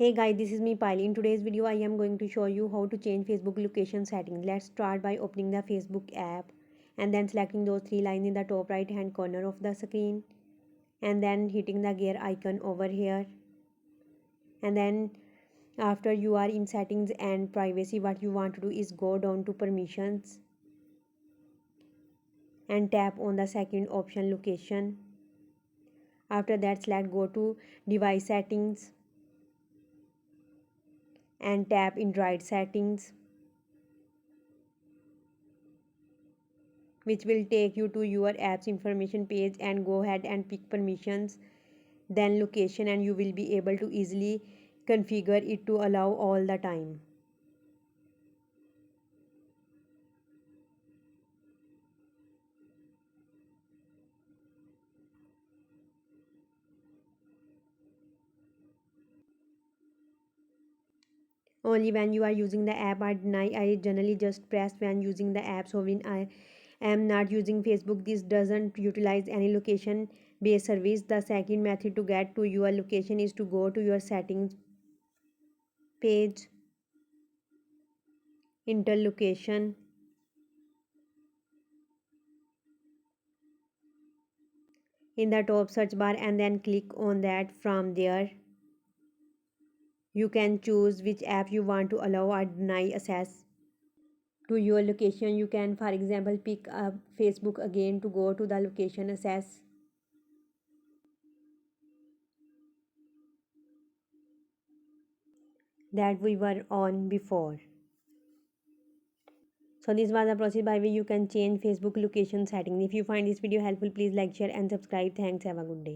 Hey guys, this is me Piley. In today's video, I am going to show you how to change Facebook location settings. Let's start by opening the Facebook app and then selecting those three lines in the top right hand corner of the screen and then hitting the gear icon over here. And then after you are in settings and privacy, what you want to do is go down to permissions and tap on the second option, location. After that, select go to device settings and tap Android settings, which will take you to your app's information page, and go ahead and pick permissions, then location, and you will be able to easily configure it to allow all the time. Only when you are using the app or deny, I generally just press when using the app. So when I am not using Facebook, this doesn't utilize any location based service. The second method to get to your location is to go to your settings page, enter location in the top search bar and then click on that. From there you can choose which app you want to allow or deny access to your location. You can, for example, pick up Facebook again to go to the location access that we were on before. So this was the process by which you can change Facebook location settings. If you find this video helpful, please like, share and subscribe. Thanks. Have a good day.